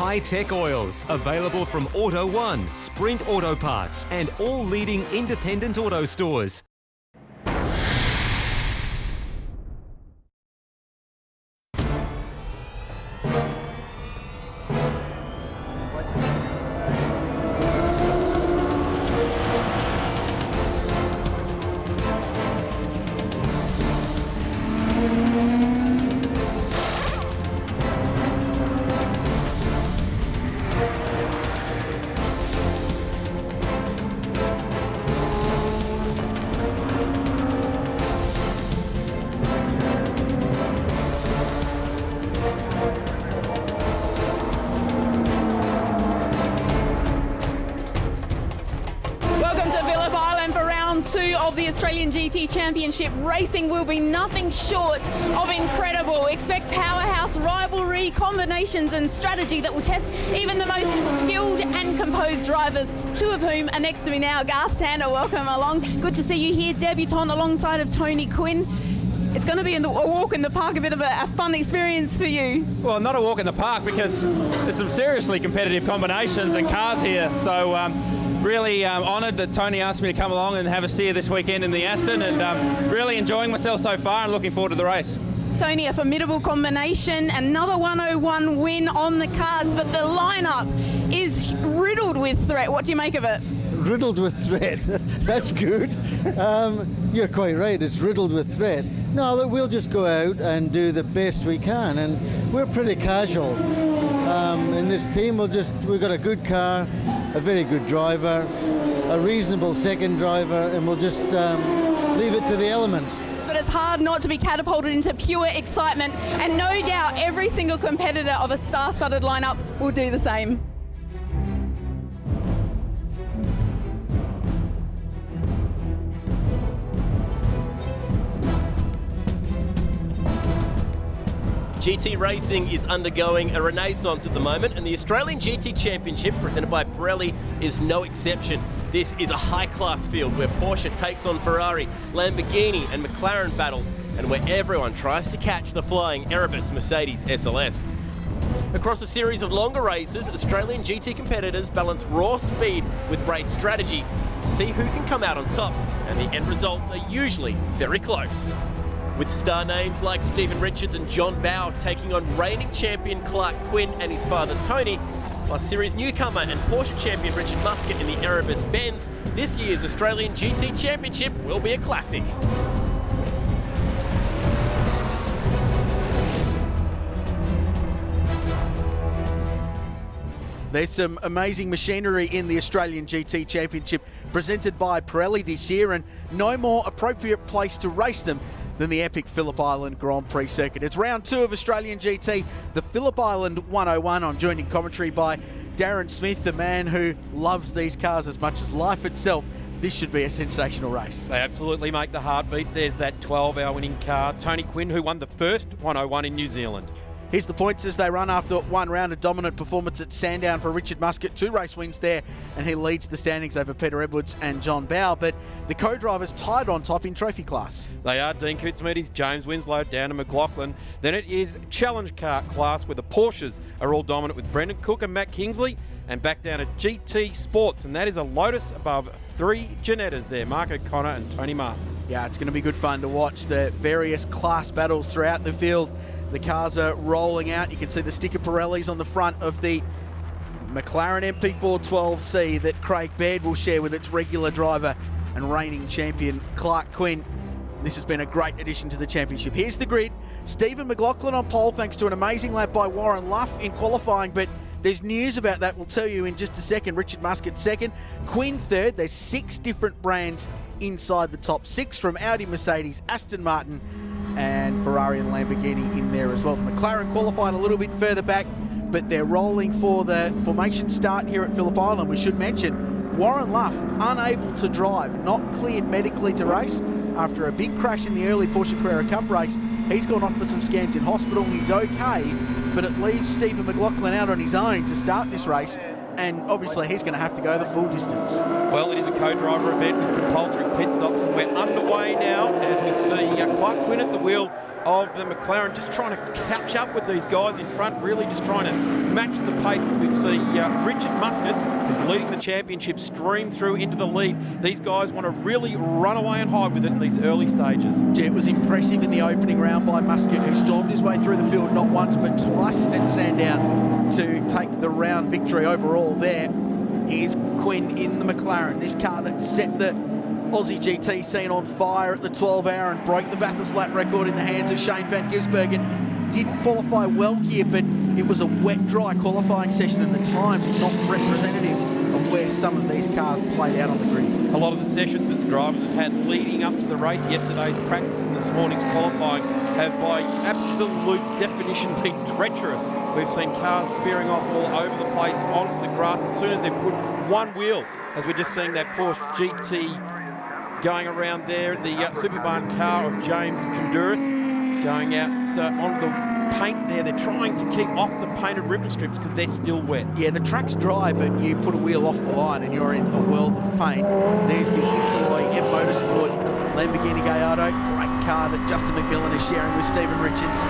high-tech oils, available from Auto One, Sprint Auto Parts, and all leading independent auto stores. Welcome to Phillip Island for round 2 of the Australian GT Championship. Racing will be nothing short of incredible. Expect powerhouse rivalry, combinations and strategy that will test even the most skilled and composed drivers, two of whom are next to me now. Garth Tanner, welcome along. Good to see you here, debutant alongside of Tony Quinn. It's going to be a walk in the park, a bit of a fun experience for you. Well, not a walk in the park because there's some seriously competitive combinations and cars here. So really honoured that Tony asked me to come along and have a steer this weekend in the Aston, and really enjoying myself so far and looking forward to the race. Tony, a formidable combination, another 101 win on the cards, but the lineup is riddled with threat. What do you make of it? Riddled with threat. That's good. You're quite right, it's riddled with threat. No, look, we'll just go out and do the best we can, and we're pretty casual. In this team, we've got a good car, a very good driver, a reasonable second driver, and we'll just leave it to the elements. But it's hard not to be catapulted into pure excitement, and no doubt every single competitor of a star-studded lineup will do the same. GT racing is undergoing a renaissance at the moment, and the Australian GT Championship, presented by Pirelli, is no exception. This is a high-class field where Porsche takes on Ferrari, Lamborghini and McLaren battle, and where everyone tries to catch the flying Erebus Mercedes SLS. Across a series of longer races, Australian GT competitors balance raw speed with race strategy to see who can come out on top, and the end results are usually very close. With star names like Stephen Richards and John Bowe taking on reigning champion Clark Quinn and his father Tony, plus series newcomer and Porsche champion Richard Muscat in the Erebus Benz, this year's Australian GT Championship will be a classic. There's some amazing machinery in the Australian GT Championship presented by Pirelli this year, and no more appropriate place to race them than the epic Phillip Island Grand Prix circuit. It's round 2 of Australian GT, the Phillip Island 101. I'm joined in commentary by Darren Smith, the man who loves these cars as much as life itself. This should be a sensational race. They absolutely make the heartbeat. There's that 12-hour winning car, Tony Quinn, who won the first 101 in New Zealand. Here's the points as they run after one round. A dominant performance at Sandown for Richard Muscat. 2 race wins there, and he leads the standings over Peter Edwards and John Bowe. But the co-drivers tied on top in trophy class. They are Dean Cootsmedes, James Winslow, down to McLaughlin. Then it is challenge car class where the Porsches are all dominant with Brendan Cook and Matt Kingsley. And back down to GT Sports, and that is a Lotus above 3 Ginettas there, Mark O'Connor and Tony Martin. Yeah, it's going to be good fun to watch the various class battles throughout the field. The cars are rolling out. You can see the sticker Pirellis on the front of the McLaren MP412C that Craig Baird will share with its regular driver and reigning champion Clark Quinn. This has been a great addition to the championship. Here's the grid. Stephen McLaughlin on pole thanks to an amazing lap by Warren Luff in qualifying, but there's news about that we'll tell you in just a second. Richard Muscat second, Quinn third. There's 6 different brands inside the top 6 from Audi, Mercedes, Aston Martin and Ferrari and Lamborghini in there as well. McLaren qualified a little bit further back, but they're rolling for the formation start here at Phillip Island. We should mention Warren Luff unable to drive, not cleared medically to race after a big crash in the early Porsche Carrera Cup race. He's gone off for some scans in hospital. He's okay, but it leaves Stephen McLaughlin out on his own to start this race, and obviously he's going to have to go the full distance. Well, it is a co-driver event with compulsory pit stops, and we're underway now as we see Clark Quinn at the wheel of the McLaren, just trying to catch up with these guys in front, really just trying to match the pace as we see Richard Muscat, who's leading the championship, stream through into the lead. These guys want to really run away and hide with it in these early stages. Yeah, it was impressive in the opening round by Muscat, who stormed his way through the field not once but twice at Sandown to take the round victory overall. There is Quinn in the McLaren, this car that set the Aussie GT scene on fire at the 12 hour and broke the Bathurst lap record in the hands of Shane van Gisbergen. Didn't qualify well here, but it was a wet, dry qualifying session, and the times not representative of where some of these cars played out on the grid. A lot of the sessions that the drivers have had leading up to the race, yesterday's practice and this morning's qualifying, have by absolute definition been treacherous. We've seen cars spearing off all over the place onto the grass as soon as they put one wheel, as we're just seeing that Porsche GT going around there, the Superbarn car of James Konduris going out on the paint there. They're trying to keep off the painted ripple strips because they're still wet. Yeah, the track's dry, but you put a wheel off the line and you're in a world of pain. There's the Interloy M Motorsport Lamborghini Gallardo. Great car that Justin McMillan is sharing with Stephen Richards.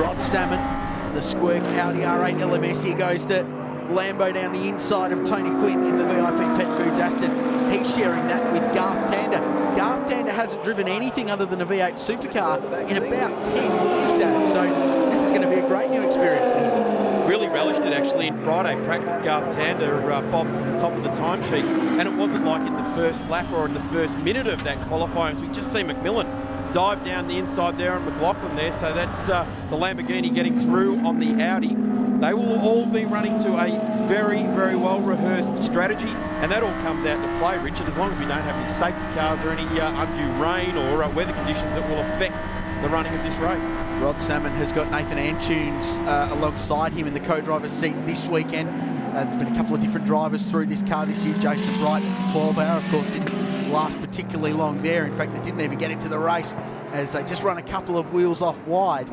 Rod Salmon, the Squirk Audi R8 LMS. Here goes the Lambo down the inside of Tony Quinn in the VIP Pet Foods Aston. He's sharing that with Garth Tander. Garth Tander hasn't driven anything other than a V8 supercar in about 10 years, Dad. So this is going to be a great new experience for him. Really relished it actually in Friday practice. Garth Tander bobbed to the top of the timesheets, and it wasn't like in the first lap or in the first minute of that qualifying. So we just see McMillan dive down the inside there and McLaughlin there. So that's the Lamborghini getting through on the Audi. They will all be running to a very, very well-rehearsed strategy, and that all comes out to play, Richard, as long as we don't have any safety cars or any undue rain or weather conditions that will affect the running of this race. Rod Salmon has got Nathan Antunes alongside him in the co-driver's seat this weekend. There's been a couple of different drivers through this car this year. Jason Bright, 12 hour, of course, didn't last particularly long there. In fact, they didn't even get into the race as they just run a couple of wheels off wide.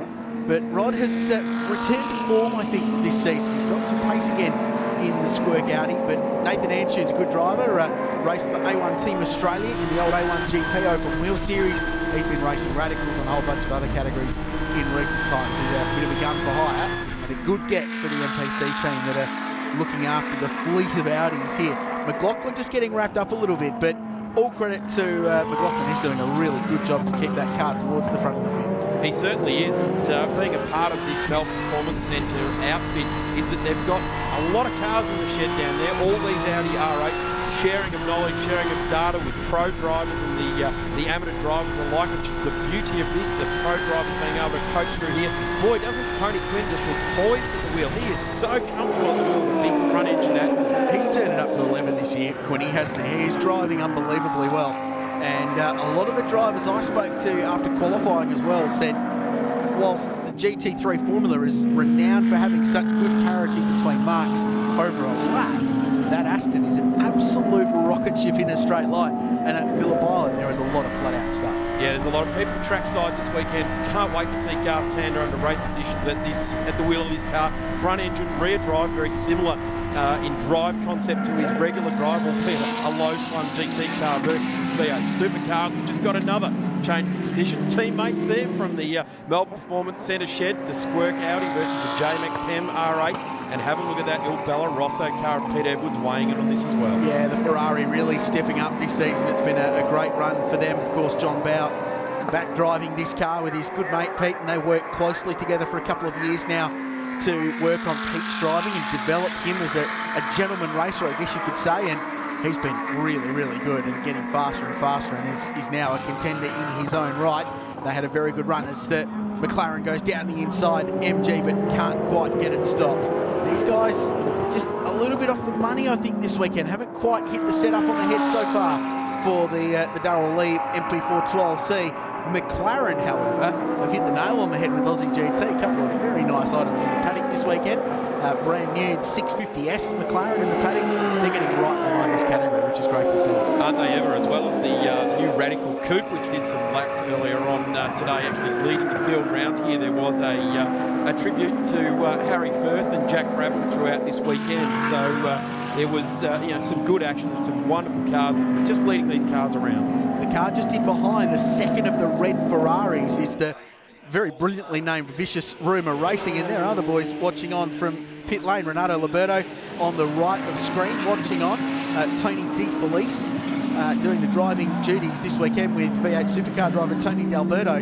But Rod has returned to form, I think, this season. He's got some pace again in the Squirk Audi. But Nathan Antunes, a good driver, raced for A1 Team Australia in the old A1 GP Open Wheel Series. He's been racing radicals and a whole bunch of other categories in recent times. He's a bit of a gun for hire and a good get for the MPC team that are looking after the fleet of Audis here. McLaughlin just getting wrapped up a little bit, but all credit to McLaughlin. He's doing a really good job to keep that car towards the front of the field. He certainly is, and being a part of this Melbourne Performance Centre outfit is that they've got a lot of cars in the shed down there, all these Audi R8s, sharing of knowledge, sharing of data with pro drivers and the amateur drivers alike, which is the beauty of this, the pro drivers being able to coach through here. Boy, doesn't Tony Quinn just look poised at the wheel. He is so comfortable at the wheel, the big front engine Aston. He's turned it up to 11 this year, Quinny, hasn't he? He's driving unbelievably well. And a lot of the drivers I spoke to after qualifying as well said, whilst the GT3 formula is renowned for having such good parity between marks over a lap, that Aston is an absolute rocket ship in a straight line. And at Phillip Island, there is a lot of flat-out stuff. Yeah, there's a lot of people trackside this weekend. Can't wait to see Garth Tander under race conditions at the wheel of his car. Front engine, rear drive, very similar in drive concept to his regular drive, albeit a low-slung GT car versus his V8 supercars. We've just got another change of position. Teammates there from the Melbourne Performance Centre shed, the Squirk Audi versus the J-Mac PEM R8. And have a look at that Il Bella Rosso car of Pete Edwards weighing in on this as well. Yeah, the Ferrari really stepping up this season. It's been a great run for them. Of course, John Bowe back driving this car with his good mate Pete, and they worked closely together for a couple of years now to work on Pete's driving and develop him as a gentleman racer, I guess you could say. And he's been really, really good and getting faster and faster, and is now a contender in his own right. They had a very good run as the McLaren goes down the inside, MG, but can't quite get it stopped. These guys just a little bit off the money, I think, this weekend. Haven't quite hit the setup on the head so far for the Darrell Lee MP412C. McLaren, however, have hit the nail on the head with Aussie GT. A couple of very nice items in the paddock this weekend. Brand new 650S McLaren in the paddock. They're getting right behind this category, which is great to see. Aren't they ever, as well as the new Radical Coupe, which did some laps earlier on today, actually leading the field round here. There was a tribute to Harry Firth and Jack Brabham throughout this weekend. So there was some good action and some wonderful cars that were just leading these cars around. The car just in behind, the second of the red Ferraris, is the very brilliantly named Vicious Rumour Racing, and there are other boys watching on from pit lane. Renato Liberto on the right of screen watching on. Tony De Felice doing the driving duties this weekend with V8 supercar driver Tony D'Alberto.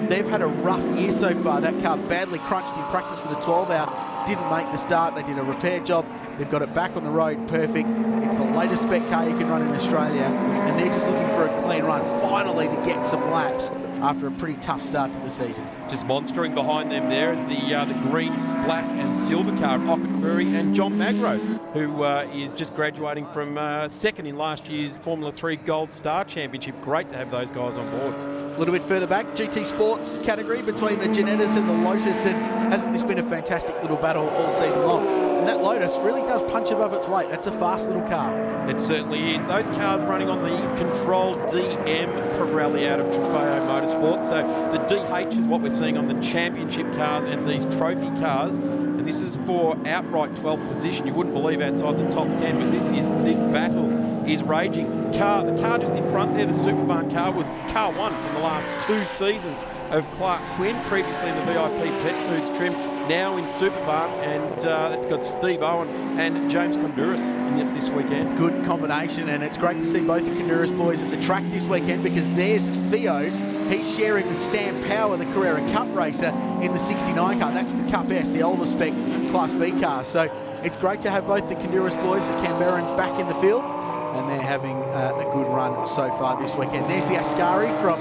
They've had a rough year so far. That car badly crunched in practice with a 12-hour, didn't make the start. They did a repair job. They've got it back on the road perfect. It's the latest spec car you can run in Australia, and they're just looking for a clean run, finally, to get some laps after a pretty tough start to the season. Just monstering behind them there is the green, black and silver car, Ockett Furry and John Magro, who is just graduating from second in last year's Formula 3 Gold Star Championship. Great to have those guys on board. A little bit further back, GT Sports category between the Janettas and the Lotus, and hasn't this been a fantastic little battle all season long? And that Lotus really does punch above its weight. That's a fast little car. It certainly is. Those cars running on the controlled DM Pirelli out of Trofeo Motorsport. So the DH is what we're seeing on the championship cars and these trophy cars. And this is for outright 12th position. You wouldn't believe outside the top 10, but this battle is raging. The car just in front there, the Superbarn car, was car one from the last 2 seasons of Clark Quinn, previously in the VIP Pet Foods trim, now in Superbarn, and that's got Steve Owen and James Konduras in it this weekend. Good combination, and it's great to see both the Konduras boys at the track this weekend, because there's Theo. He's sharing with Sam Power, the Carrera Cup racer, in the 69 car. That's the Cup S, the older spec Class B car. So it's great to have both the Konduras boys, the Canberrans, back in the field, and they're having a good run so far this weekend. There's the Ascari from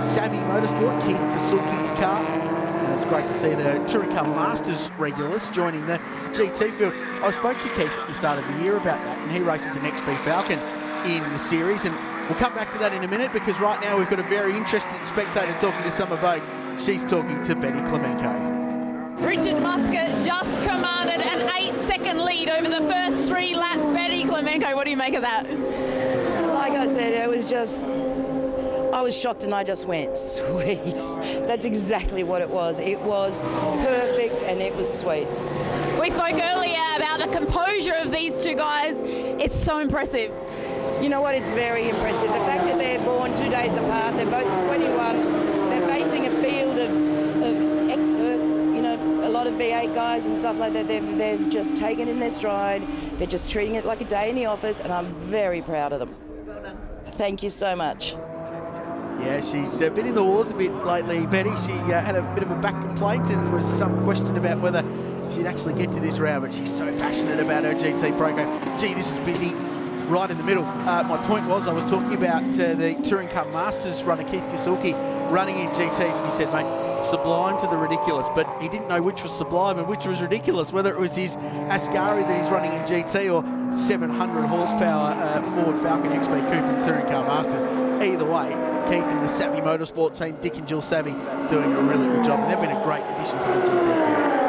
Savvy Motorsport, Keith Kasuki's car. And it's great to see the Touring Car Masters regulars joining the GT field. I spoke to Keith at the start of the year about that, and he races an XB Falcon in the series, and we'll come back to that in a minute, because right now we've got a very interested spectator talking to Summer Bogue. She's talking to Betty Clemenco. Richard Muscat just commanded an 8-second lead over the first 3 laps. Betty Clemenco, what do you make of that? Like I said, it was just, I was shocked and I just went, sweet. That's exactly what it was. It was perfect and it was sweet. We spoke earlier about the composure of these two guys. It's so impressive. You know what, it's very impressive. The fact that they're born 2 days apart, they're both 21, they're facing a field of experts, you know, a lot of V8 guys and stuff like that. They've just taken in their stride. They're just treating it like a day in the office, and I'm very proud of them. Well done. Thank you so much. Yeah, she's been in the wars a bit lately, Betty. She had a bit of a back complaint, and was some question about whether she'd actually get to this round, but she's so passionate about her GT program. Gee, this is busy. Right in the middle. My point was, I was talking about the Touring Car Masters runner Keith Kasuki running in GTs, and he said, mate, sublime to the ridiculous, but he didn't know which was sublime and which was ridiculous, whether it was his Ascari that he's running in GT or 700 horsepower Ford Falcon XB Coupe in Touring Car Masters. Either way, Keith and the Savvy Motorsport team, Dick and Jill Savvy, doing a really good job, and they've been a great addition to the GT field.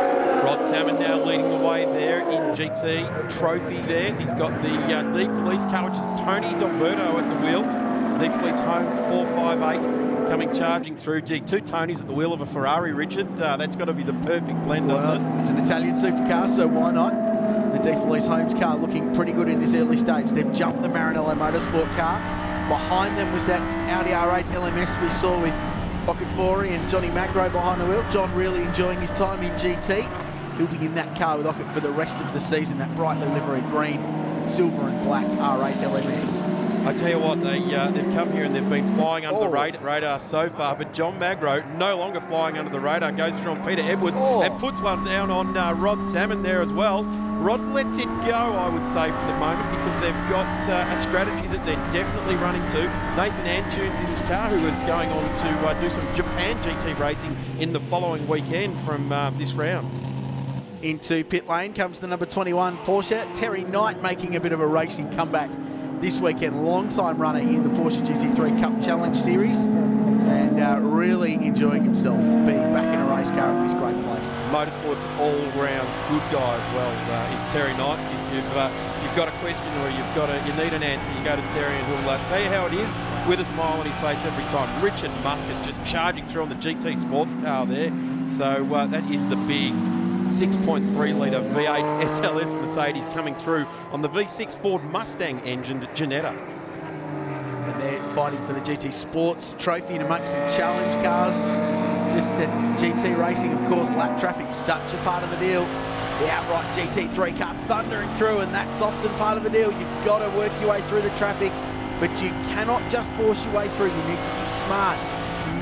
Rod Salmon now leading the way there in GT Trophy there. He's got the De Felice car, which is Tony D'Alberto at the wheel. De Felice Homes 458 coming charging through. Gee, 2 Tonys at the wheel of a Ferrari, Richard. That's got to be the perfect blend, doesn't it? It's an Italian supercar, so why not? The De Felice Homes car looking pretty good in this early stage. They've jumped the Maranello Motorsport car. Behind them was that Audi R8 LMS we saw with Ockett and Johnny Magro behind the wheel. John really enjoying his time in GT. He'll be in that car with Ockett for the rest of the season, that brightly liveried green, silver and black R8 LMS. I tell you what, they've come here and they've been flying under the radar so far, but John Magro no longer flying under the radar, goes through on Peter Edwards and puts one down on Rod Salmon there as well. Rod lets it go, I would say, for the moment, because they've got a strategy that they're definitely running to. Nathan Antunes in his car, who is going on to do some Japan GT racing in the following weekend from this round. Into pit lane comes the number 21 Porsche. Terry Knight making a bit of a racing comeback this weekend. Long-time runner in the Porsche GT3 Cup Challenge Series, and really enjoying himself being back in a race car at this great place. Motorsport's all-round good guy as well, is Terry Knight. If you've got a question or you need an answer, you go to Terry and he'll tell you how it is with a smile on his face every time. Richard Muscat just charging through on the GT sports car there. So that is the big 6.3 litre V8 SLS Mercedes coming through on the V6 Ford Mustang engined Janetta. And they're fighting for the GT Sports trophy in amongst some challenge cars. just at GT racing, of course, lap traffic is such a part of the deal. The outright GT3 car thundering through, and that's often part of the deal. You've got to work your way through the traffic, but you cannot just force your way through. You need to be smart,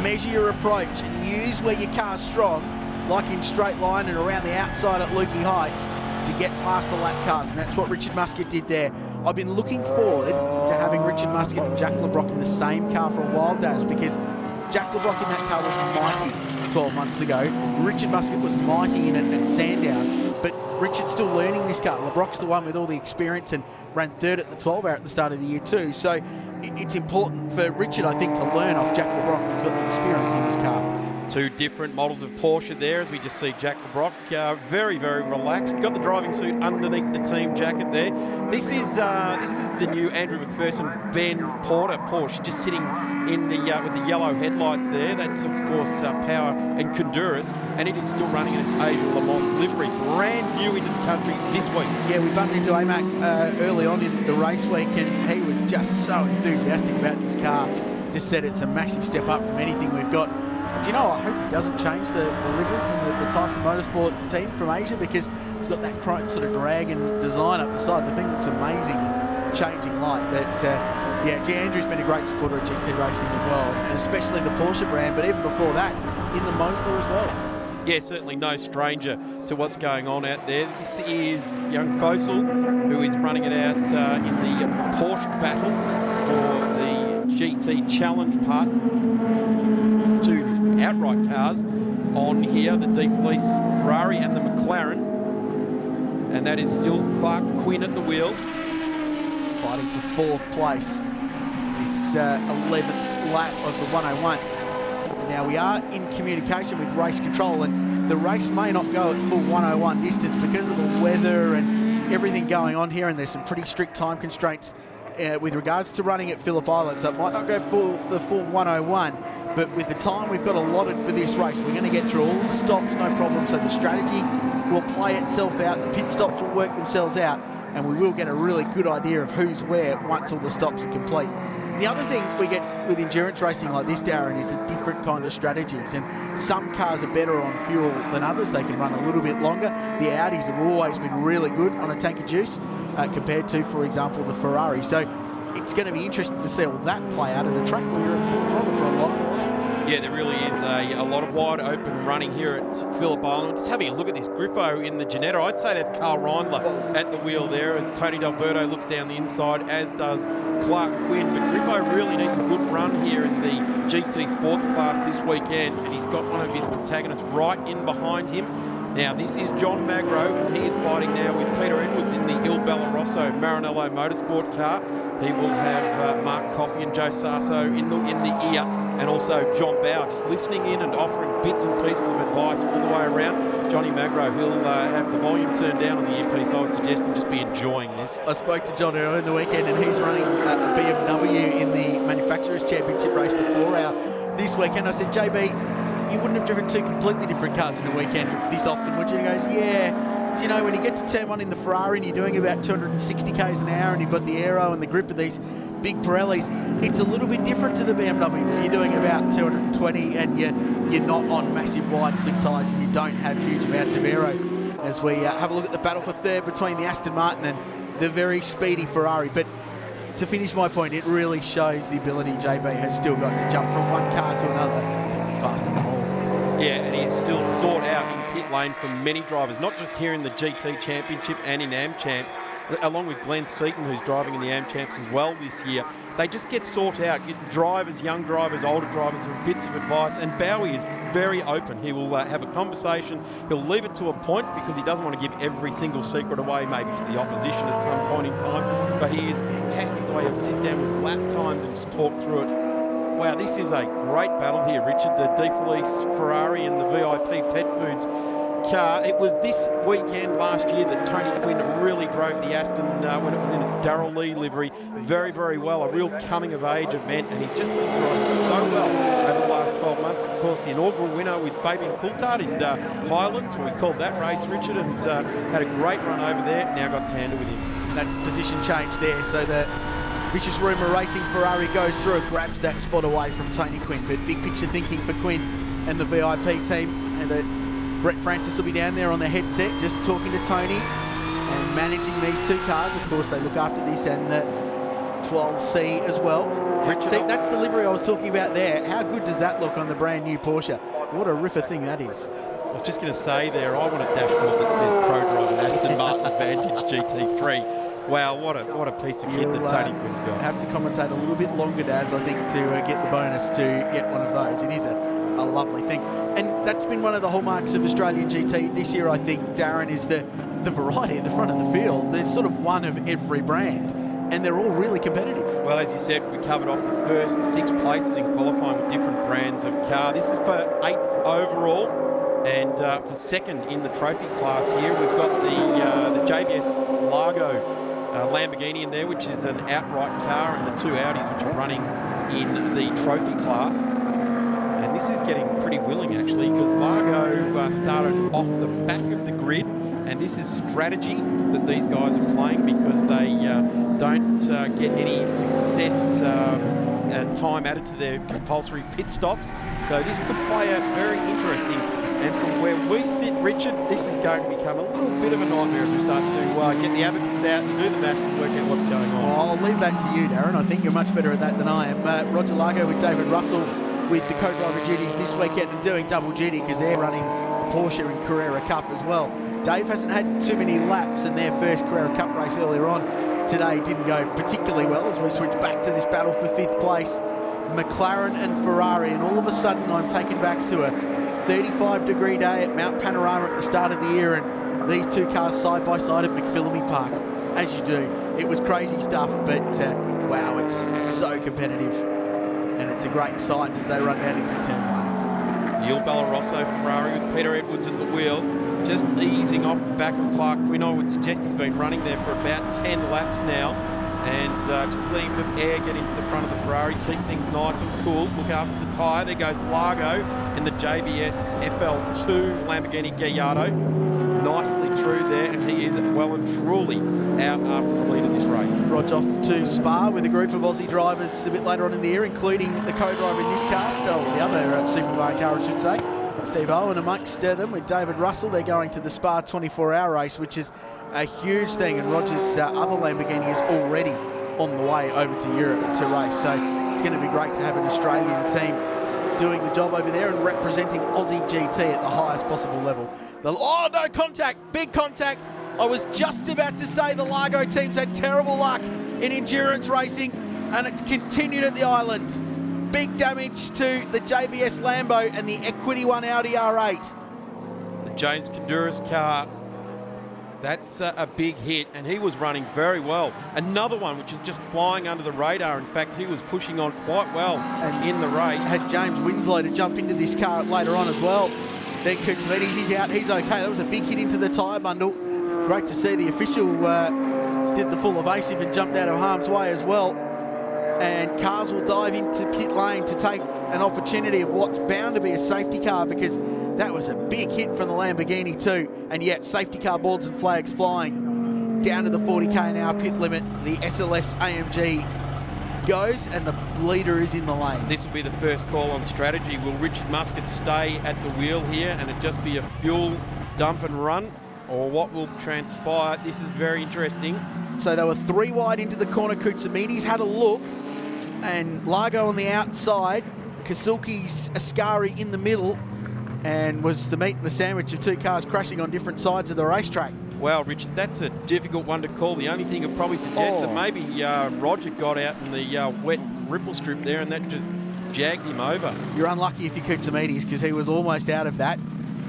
measure your approach, and use where your car's strong, like in straight line and around the outside at Lukey Heights, to get past the lap cars, and that's what Richard Muscat did there. I've been looking forward to having Richard Muscat and Jack LeBrock in the same car for a while, Daz, because Jack LeBrock in that car was mighty 12 months ago. Richard Muscat was mighty in it at Sandown, but Richard's still learning this car. LeBrock's the one with all the experience and ran third at the 12 hour at the start of the year too. So it's important for Richard, I think, to learn off Jack LeBrock. He's got the experience in this car. Two different models of Porsche there, as we just see Jack LeBrock very, very relaxed. Got the driving suit underneath the team jacket there. This is the new Andrew McPherson Ben Porter Porsche, just sitting in the with the yellow headlights there. That's of course Power and Honduras, and it is still running in its Asia Le Mans livery, brand new into the country this week. Yeah, we bumped into AMAC early on in the race week, and he was just so enthusiastic about this car. Just said it's a massive step up from anything we've got. Do you know, I hope it doesn't change the livery from the Tyson Motorsport team from Asia, because it's got that chrome sort of dragon design up the side. The thing looks amazing, changing light. But yeah, Andrew's been a great supporter of GT racing as well, and especially the Porsche brand, but even before that, in the Mosler as well. Yeah, certainly no stranger to what's going on out there. This is young Fossil, who is running it out in the Porsche battle for the GT Challenge part. Two outright cars on here, the De Felice Ferrari and the McLaren, and that is still Clark Quinn at the wheel, fighting for fourth place. This 11th lap of the 101. Now we are in communication with race control, and the race may not go its full 101 distance because of the weather and everything going on here, and there's some pretty strict time constraints with regards to running at Phillip Island, so it might not go the full 101. But with the time we've got allotted for this race, we're going to get through all the stops, no problem. So the strategy will play itself out, the pit stops will work themselves out, and we will get a really good idea of who's where once all the stops are complete. The other thing we get with endurance racing like this, Darren, is a different kind of strategies, and some cars are better on fuel than others. They can run a little bit longer. The Audis have always been really good on a tank of juice compared to, for example, the Ferrari. So it's going to be interesting to see all that play out at a track where you're at full throttle for a lot of the lap. Yeah, there really is a lot of wide open running here at Phillip Island. Just having a look at this Griffo in the Ginetta. I'd say that's Carl Reindler at the wheel there, as Tony D'Alberto looks down the inside, as does Clark Quinn. But Griffo really needs a good run here in the GT Sports class this weekend, and he's got one of his protagonists right in behind him. Now, this is John Magro, and he is fighting now with Peter Edwards in the Il Bellarosso Maranello Motorsport car. He will have Mark Coffey and Joe Sasso in the ear, and also John Bow just listening in and offering bits and pieces of advice all the way around. Johnny Magro, he'll have the volume turned down on the earpiece. I would suggest him just be enjoying this. I spoke to John earlier in the weekend, and he's running a BMW in the Manufacturers' Championship race, the 4-hour this weekend. I said, JB, you wouldn't have driven two completely different cars in a weekend this often, would you? And he goes, yeah. Do you know, when you get to turn one in the Ferrari and you're doing about 260 k's an hour and you've got the aero and the grip of these big Pirellis, it's a little bit different to the BMW. You're doing about 220 and you're not on massive wide slick tyres and you don't have huge amounts of aero. As we have a look at the battle for third between the Aston Martin and the very speedy Ferrari. But to finish my point, it really shows the ability JB has still got to jump from one car to another to be fast in the all. Yeah, and he's still sought out in pit lane from many drivers, not just here in the GT Championship and in AM Champs, along with Glenn Seaton, who's driving in the AM Champs as well this year. They just get sought out, drivers, young drivers, older drivers, with bits of advice, and Bowie is very open. He will have a conversation. He'll leave it to a point because he doesn't want to give every single secret away, maybe to the opposition at some point in time, but he is fantastic the way he'll sit down with lap times and just talk through it. Wow, this is a great battle here, Richard. The De Felice Ferrari and the VIP Pet Foods car. It was this weekend last year that Tony Quinn really drove the Aston when it was in its Darrell Lee livery very, very well. A real coming-of-age event, and he's just been driving so well over the last 12 months. Of course, the inaugural winner with Fabian Coulthard in Highlands, when we called that race, Richard, and had a great run over there. Now got Tander with him. That's position change there, so the Vicious Rumour Racing Ferrari goes through and grabs that spot away from Tony Quinn. But big picture thinking for Quinn, and the VIP team, and that Brett Francis will be down there on the headset just talking to Tony and managing these two cars. Of course, they look after this and the 12C as well. See, that's the livery I was talking about there. How good does that look on the brand new Porsche? What a ripper thing that is. I was just going to say there, I want a dashboard that says Pro Drive Aston Martin Vantage GT3. Wow, what a piece of kit that Tony Quinn's got. Have to commentate a little bit longer, Daz, I think, to get the bonus to get one of those. It is a lovely thing. And that's been one of the hallmarks of Australian GT this year, I think, Darren, is the variety at the front of the field. There's sort of one of every brand, and they're all really competitive. Well, as you said, we covered off the first 6 places in qualifying with different brands of car. This is for 8th overall. And for 2nd in the trophy class here, we've got the JBS Largo Lamborghini in there, which is an outright car, and the 2 Audis, which are running in the trophy class. And this is getting pretty willing, actually, because Largo started off the back of the grid, and this is strategy that these guys are playing because they don't get any success time added to their compulsory pit stops. So this could play out very interesting. And from where we sit, Richard, this is going to become a little bit of a nightmare as we start to get the abacus out and do the maths and work out what's going on. Well, I'll leave that to you, Darren. I think you're much better at that than I am. Roger Largo with David Russell with the co-driver duties this weekend and doing double duty because they're running Porsche and Carrera Cup as well. Dave hasn't had too many laps, and their first Carrera Cup race earlier on today didn't go particularly well as we switch back to this battle for 5th place. McLaren and Ferrari, and all of a sudden I'm taken back to a 35-degree day at Mount Panorama at the start of the year, and these two cars side by side at McPhillamy Park, as you do. It was crazy stuff, but wow, it's so competitive, and it's a great sign as they run down into turn 1. The Il Rosso Ferrari with Peter Edwards at the wheel, just easing off the back of Clark Quinn. I would suggest he's been running there for about 10 laps now, and just letting a bit of air get into the front of the Ferrari, keep things nice and cool, look after the tyre. There goes Largo in the JBS FL2 Lamborghini Gallardo, nicely through there, and he is well and truly out after the lead of this race. Roger off to Spa with a group of Aussie drivers a bit later on in the year, including the co-driver in this car, the other Superman car, I should say, Steve Owen amongst them with David Russell. They're going to the Spa 24-hour race, which is a huge thing, and Roger's other Lamborghini is already on the way over to Europe to race. So it's going to be great to have an Australian team doing the job over there and representing Aussie GT at the highest possible level. Oh, no contact, big contact. I was just about to say the Largo team's had terrible luck in endurance racing, and it's continued at the island. Big damage to the JBS Lambo and the Equity One Audi R8. The James Konduras car, that's a big hit, and he was running very well. Another one which is just flying under the radar. In fact, he was pushing on quite well in the race. Had James Winslow to jump into this car later on as well. Then Kootsmedes, he's out, he's okay. That was a big hit into the tyre bundle. Great to see the official did the full evasive and jumped out of harm's way as well. And cars will dive into pit lane to take an opportunity of what's bound to be a safety car, because that was a big hit from the Lamborghini too. And yet safety car boards and flags flying down to the 40k an hour pit limit. The SLS AMG goes and the leader is in the lane. This will be the first call on strategy. Will Richard Muscat stay at the wheel here and it just be a fuel dump and run, or what will transpire? This is very interesting. So they were 3 wide into the corner. Kootsmedes had a look, and Largo on the outside, Kasulki's Ascari in the middle, and was the meat and the sandwich of 2 cars crashing on different sides of the racetrack. Well, Richard, that's a difficult one to call. The only thing I'd probably suggest that maybe Roger got out in the wet ripple strip there, and that just jagged him over. You're unlucky if you're Kootsmedes, because he was almost out of that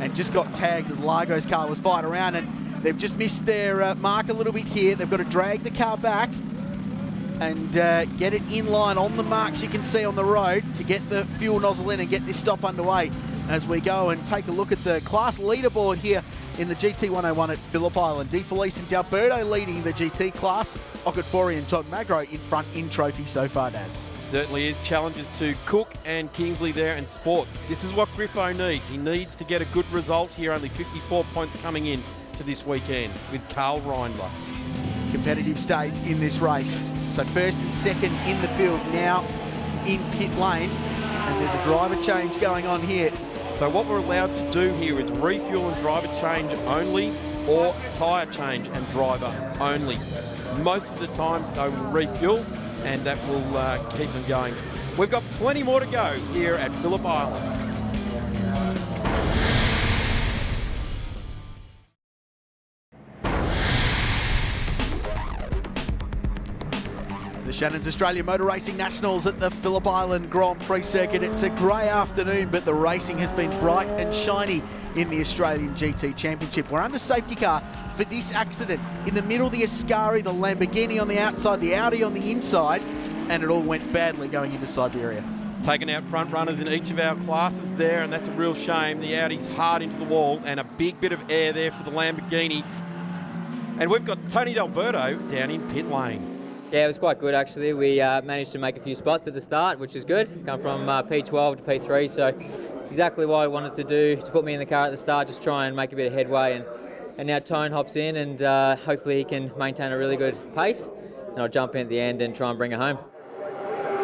and just got tagged as Largo's car was fired around, and they've just missed their mark a little bit here. They've got to drag the car back and get it in line on the marks you can see on the road to get the fuel nozzle in and get this stop underway as we go and take a look at the class leaderboard here in the GT 101 at Phillip Island. De Felice and D'Alberto leading the GT class. Okatfori and Todd Magro in front in trophy so far, Daz. Certainly is. Challenges to Cook and Kingsley there and Sports. This is what Griffo needs. He needs to get a good result here. Only 54 points coming in to this weekend with Carl Reindler. Competitive stage in this race. So first and second in the field now in pit lane. And there's a driver change going on here So what we're allowed to do here is refuel and driver change only, or tyre change and driver only. Most of the time they will refuel, and that will keep them going. We've got plenty more to go here at Phillip Island. The Shannons Australia Motor Racing Nationals at the Phillip Island Grand Prix circuit. It's a grey afternoon, but the racing has been bright and shiny in the Australian GT Championship. We're under safety car for this accident. In the middle, the Ascari, the Lamborghini on the outside, the Audi on the inside, and it all went badly going into Siberia. Taking out front runners in each of our classes there, and that's a real shame. The Audi's hard into the wall, and a big bit of air there for the Lamborghini. And we've got Tony D'Alberto down in pit lane. Yeah, it was quite good actually. We managed to make a few spots at the start, which is good. Come from P12 to P3, so exactly what I wanted to do to put me in the car at the start, just try and make a bit of headway. And now Tone hops in, and hopefully he can maintain a really good pace. And I'll jump in at the end and try and bring it home.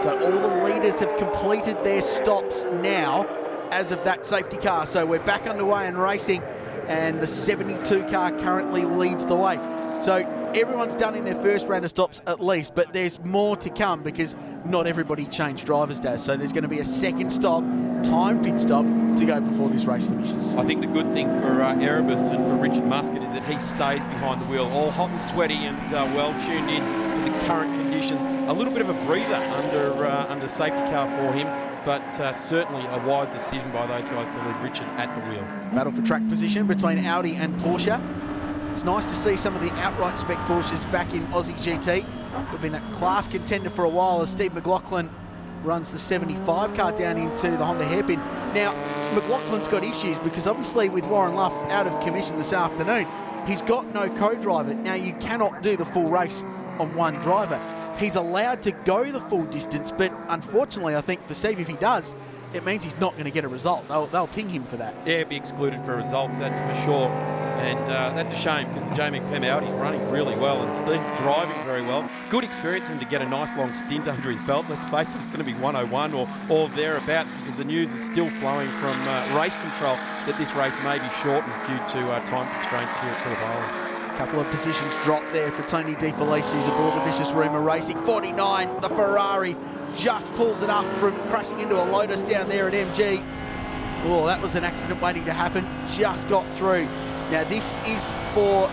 So all the leaders have completed their stops now as of that safety car. So we're back underway and racing, and the 72 car currently leads the way. So everyone's done in their first round of stops at least, but there's more to come because not everybody changed drivers, Daz. So there's going to be a second stop, time pit stop, to go before this race finishes. I think the good thing for Erebus and for Richard Muscat is that he stays behind the wheel, all hot and sweaty and well tuned in to the current conditions. A little bit of a breather under safety car for him, but certainly a wise decision by those guys to leave Richard at the wheel. Battle for track position between Audi and Porsche. It's nice to see some of the outright spec Porsches back in Aussie GT. We've been a class contender for a while as Steve McLaughlin runs the 75 car down into the Honda hairpin. Now, McLaughlin's got issues because obviously with Warren Luff out of commission this afternoon, he's got no co-driver. Now, you cannot do the full race on one driver. He's allowed to go the full distance, but unfortunately, I think for Steve, if he does, it means he's not going to get a result. They'll ping him for that. Yeah, be excluded for results, that's for sure. And that's a shame because the J McPem Audi's running really well and Steve's driving very well. Good experience for him to get a nice long stint under his belt. Let's face it, it's going to be 101 or thereabouts because the news is still flowing from race control that this race may be shortened due to time constraints here at Phillip Island. A couple of positions dropped there for Tony De Felice, who's aboard the Vicious Rumour Racing. 49, the Ferrari just pulls it up from crashing into a Lotus down there at MG. Oh, that was an accident waiting to happen. Just got through. Now this is for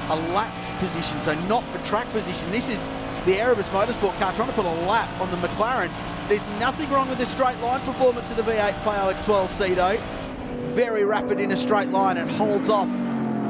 a lapped position, so not for track position. This is the Erebus Motorsport car trying to put a lap on the McLaren. There's nothing wrong with the straight line performance of the V8 Pleo at 12C though. Very rapid in a straight line and holds off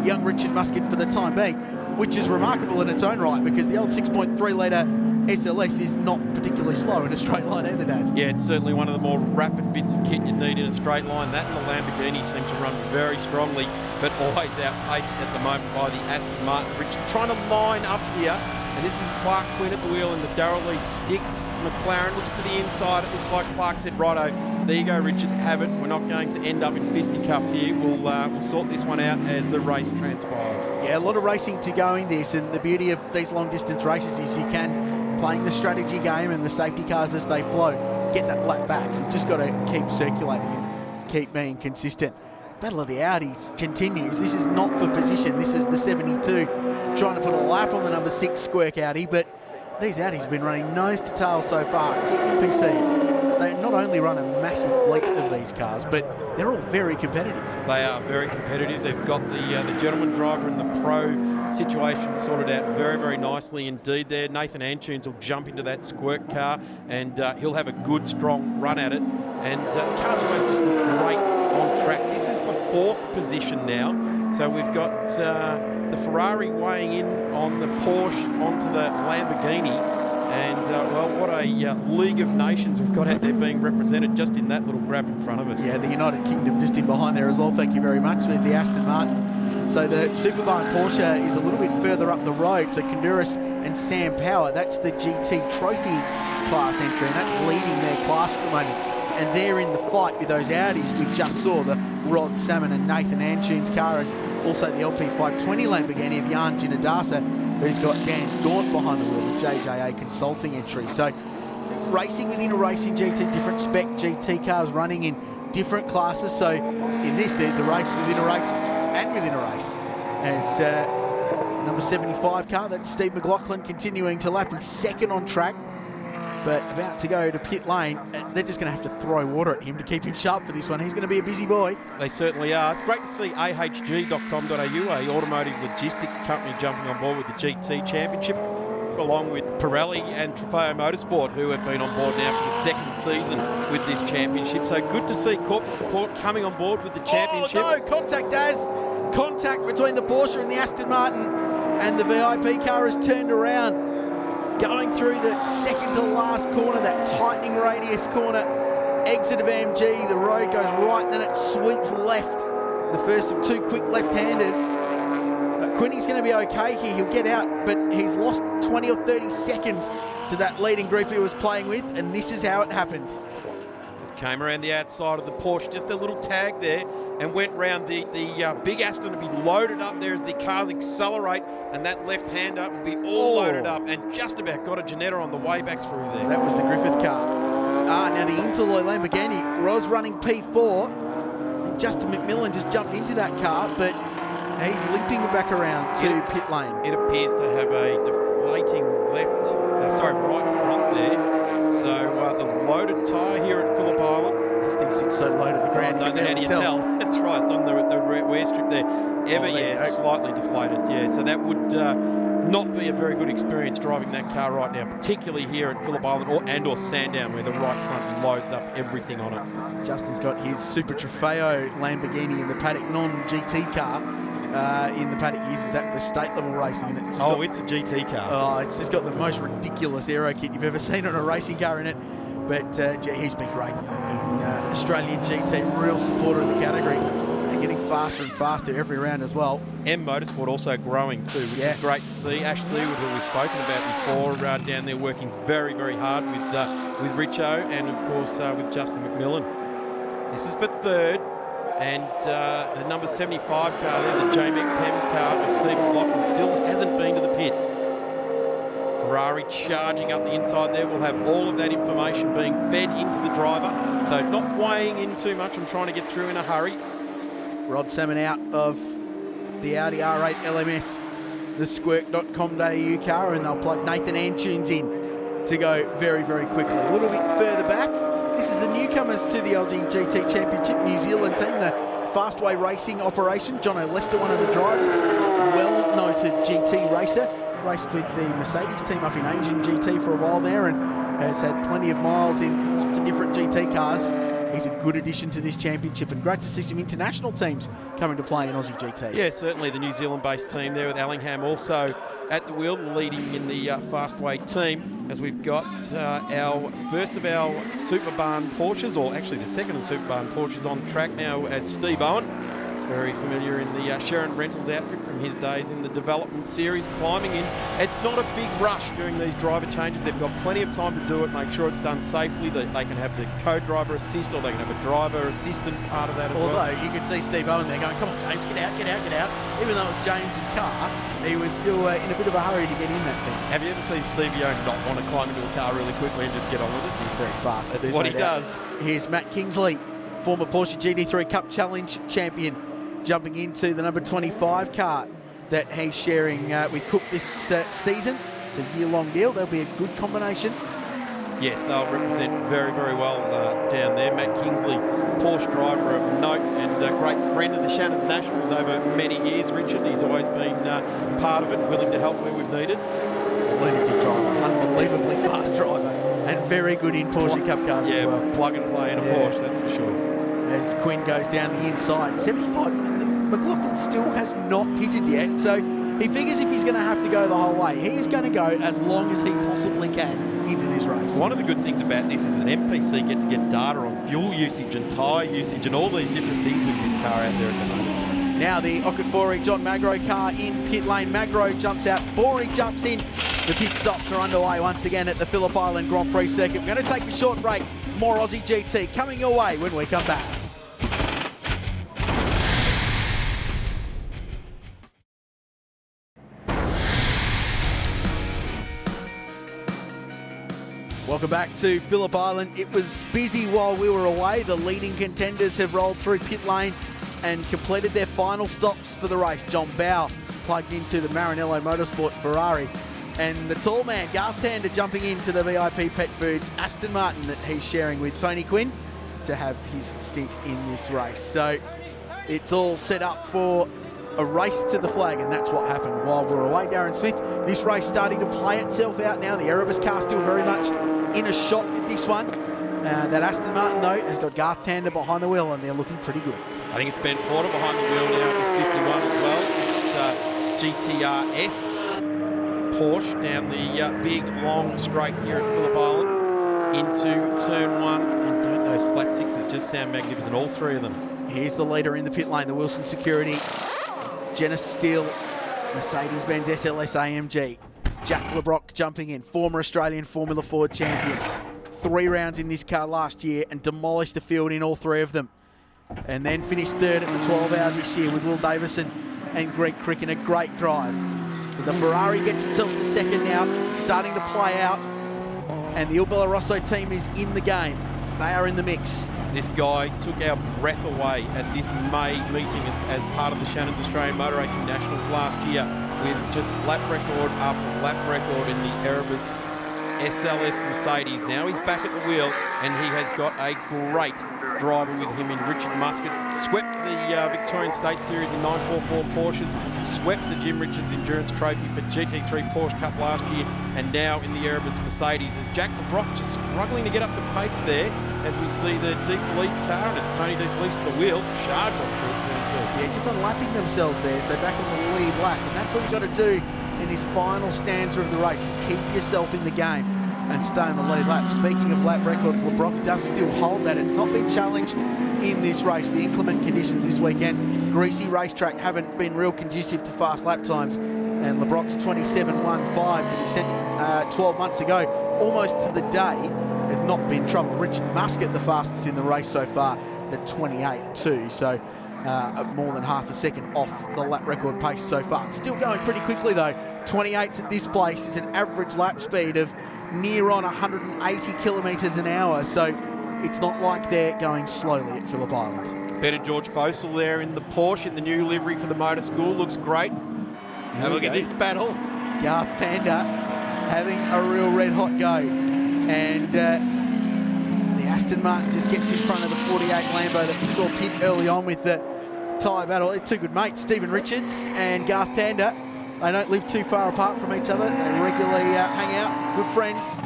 young Richard Muscat for the time being, which is remarkable in its own right because the old 6.3 litre SLS is not particularly slow in a straight line either, Daz. Yeah, it's certainly one of the more rapid bits of kit you need in a straight line. That and the Lamborghini seem to run very strongly, but always outpaced at the moment by the Aston Martin. Richard trying to line up here, and this is Clark Quinn at the wheel in the Darrell Lee Sticks. McLaren looks to the inside. It looks like Clark said, righto, there you go, Richard, have it. We're not going to end up in fisticuffs here. We'll sort this one out as the race transpires. Yeah, a lot of racing to go in this, and the beauty of these long distance races is you can, playing the strategy game and the safety cars as they flow, get that lap back. You've just got to keep circulating and keep being consistent. Battle of the Audis continues. This is not for position. This is the 72 trying to put a lap on the number 6 Squirk Audi, but these Audis have been running nose to tail so far. TNPC, they not only run a massive fleet of these cars, but they're all very competitive. They are very competitive. They've got the gentleman driver and the pro situation sorted out very, very nicely indeed there. Nathan Antunes will jump into that Squirt car and he'll have a good, strong run at it. And the car's always just look great on track. This is for 4th position now. So we've got the Ferrari weighing in on the Porsche onto the Lamborghini. And, well, what a League of Nations we've got out there being represented just in that little grab in front of us. Yeah, the United Kingdom just in behind there as well, thank you very much, with the Aston Martin. So the Superbarn Porsche is a little bit further up the road. So Konduras and Sam Power, that's the GT Trophy class entry, and that's leading their class at the moment. And they're in the fight with those Audis. We just saw the Rod Salmon and Nathan Antunes car, and also the LP520 Lamborghini of Jan Ginadasa, who's got Dan Gaunt behind the wheel, the JJA Consulting entry. So racing within a racing GT, different spec GT cars running in different classes. So in this, there's a race within a race and within a race. As number 75 car, that's Steve McLaughlin, continuing to lap. He's second on track, but about to go to pit lane. They're just going to have to throw water at him to keep him sharp for this one. He's going to be a busy boy. They certainly are. It's great to see ahg.com.au, a automotive logistics company, jumping on board with the GT Championship, along with Pirelli and Trofeo Motorsport, who have been on board now for the second season with this championship. So good to see corporate support coming on board with the championship. Oh no, contact, Daz. Contact between the Porsche and the Aston Martin, and the VIP car has turned around. Going through the second to last corner, that tightening radius corner, exit of MG, the road goes right, then it sweeps left. The first of two quick left-handers. Quinney's going to be okay here, he'll get out, but he's lost 20 or 30 seconds to that leading group he was playing with, and this is how it happened. Just came around the outside of the Porsche, just a little tag there, and went round the big Aston to be loaded up there as the cars accelerate, and that left-hander will be all loaded up, and just about got a Ginetta on the way back through there. That was the Griffith car. Now the Interloy Lamborghini was running P4. Justin McMillan just jumped into that car, but he's limping back around to pit lane. It appears to have a deflating right front there. So the loaded tyre here at Phillip Island. These things sit so low to the ground. I don't know how do you tell. That's right, it's on the wear strip there. Slightly deflated. Yeah, so that would not be a very good experience driving that car right now, particularly here at Phillip Island or Sandown, where the right front loads up everything on it. Justin's got his Super Trofeo Lamborghini in the paddock, non-GT car. In the paddock, he uses that for state level racing. And it's a GT car. It's just got the most ridiculous aero kit you've ever seen on a racing car in it. But he's been great in Australian GT, real supporter of the category, and getting faster and faster every round as well. M Motorsport also growing too, which is great to see. Ash Seawood, who we've spoken about before, down there working very, very hard with Richo and of course with Justin McMillan. This is for third, and the number 75 car there, the JMX-10 car of Steve McLaughlin, still hasn't been to the pits. Ferrari charging up the inside there. We'll have all of that information being fed into the driver, so not weighing in too much and trying to get through in a hurry. Rod Salmon out of the Audi R8 LMS, the squirk.com.au car, and they'll plug Nathan Antunes in to go very, very quickly. A little bit further back, this is the newcomers to the Aussie GT Championship New Zealand team, the Fastway Racing operation. John O'Lester, one of the drivers, well-noted GT racer. Raced with the Mercedes team up in Asian GT for a while there, and has had plenty of miles in lots of different GT cars. He's a good addition to this championship, and great to see some international teams coming to play in Aussie GT. Yeah, certainly the New Zealand-based team there with Allingham also at the wheel, leading in the Fastway team, as we've got our first of our Super Barn Porsches, or actually the second of the Super Barn Porsches on track now as Steve Owen. Very familiar in the Sherrin Rentals outfit from his days in the development series, climbing in. It's not a big rush during these driver changes. They've got plenty of time to do it, make sure it's done safely, that they can have the co-driver assist, or they can have a driver assistant part of that as well. Although you could see Steve Owen there going, come on James, get out, get out, get out. Even though it's James's car, he was still in a bit of a hurry to get in that thing. Have you ever seen Stevie Owen not want to climb into a car really quickly and just get on with it? He's very fast. That's what he does. Here's Matt Kingsley, former Porsche GT3 Cup Challenge champion, jumping into the number 25 car that he's sharing with Cook this season. It's a year-long deal. There'll be a good combination. Yes, they'll represent very, very well down there. Matt Kingsley, Porsche driver of note and a great friend of the Shannons Nationals over many years. Richard, he's always been part of it, willing to help where we've needed. Lunatic driver, unbelievably fast driver, and very good in Porsche Cup cars as well. Yeah, plug and play in a Porsche, that's for sure. As Quinn goes down the inside, 75, McLaughlin still has not pitted yet, so he figures if he's going to have to go the whole way, he is going to go as long as he possibly can into this race. One of the good things about this is that MPC get to get data on fuel usage and tyre usage and all these different things with this car out there at the moment. Now the Okafor John Magro car in pit lane. Magro jumps out, Borey jumps in. The pit stops are underway once again at the Phillip Island Grand Prix circuit. We're going to take a short break. More Aussie GT coming your way when we come back. Welcome back to Phillip Island. It was busy while we were away. The leading contenders have rolled through pit lane and completed their final stops for the race. John Bow plugged into the Maranello Motorsport Ferrari. And the tall man, Garth Tander, jumping into the VIP Pet Foods Aston Martin that he's sharing with Tony Quinn to have his stint in this race. So it's all set up for a race to the flag, and that's what happened while we're away. Darren Smith, this race starting to play itself out now. The Erebus car still very much in a shot with this one. That Aston Martin, though, has got Garth Tander behind the wheel, and they're looking pretty good. I think it's Ben Porter behind the wheel now at this 51 as well. It's GTRS Porsche down the big, long straight here at Phillip Island into turn 1. And don't those flat sixes just sound magnificent, all three of them. Here's the leader in the pit lane, the Wilson Security. Jenna Steele, Mercedes-Benz SLS AMG. Jack LeBrock jumping in, former Australian Formula Ford champion. 3 rounds in this car last year and demolished the field in all 3 of them. And then finished 3rd at the 12 hour this year with Will Davison and Greg Crick in a great drive. But the Ferrari gets itself to 2nd now, starting to play out. And the Il Bella Rosso team is in the game. They are in the mix. This guy took our breath away at this May meeting as part of the Shannons Australian Motor Racing Nationals last year with just lap record after lap record in the Erebus SLS Mercedes. Now he's back at the wheel and he has got a great driver with him in Richard Muscat. Swept the Victorian State Series in 944 Porsches, swept the Jim Richards Endurance Trophy for GT3 Porsche Cup last year, and now in the Erebus Mercedes. As Jack LeBrock just struggling to get up the pace there as we see the De Felice car, and it's Tony De Felice at the wheel, charge on through turn 2. Yeah, just unlapping themselves there, so back on the lead lap, and that's all you've got to do in this final stanza of the race, is keep yourself in the game and stay on the lead lap. Speaking of lap records, LeBrock does still hold that. It's not been challenged in this race. The inclement conditions this weekend, greasy racetrack, haven't been real conducive to fast lap times. And LeBrock's 27.15 that he set 12 months ago, almost to the day, has not been trouble. Richard Muscat, the fastest in the race so far, at 28.2. So more than half a second off the lap record pace so far. Still going pretty quickly though. 28s at this place is an average lap speed of near on 180 kilometres an hour, so it's not like they're going slowly at Phillip Island. Better George Fossil there in the Porsche in the new livery for the motor school, looks great. Have a look at this battle. Garth Tander having a real red hot go, and the Aston Martin just gets in front of the 48 Lambo that we saw pit early on with the tyre battle. They're 2 good mates, Stephen Richards and Garth Tander. They don't live too far apart from each other. They regularly hang out, good friends.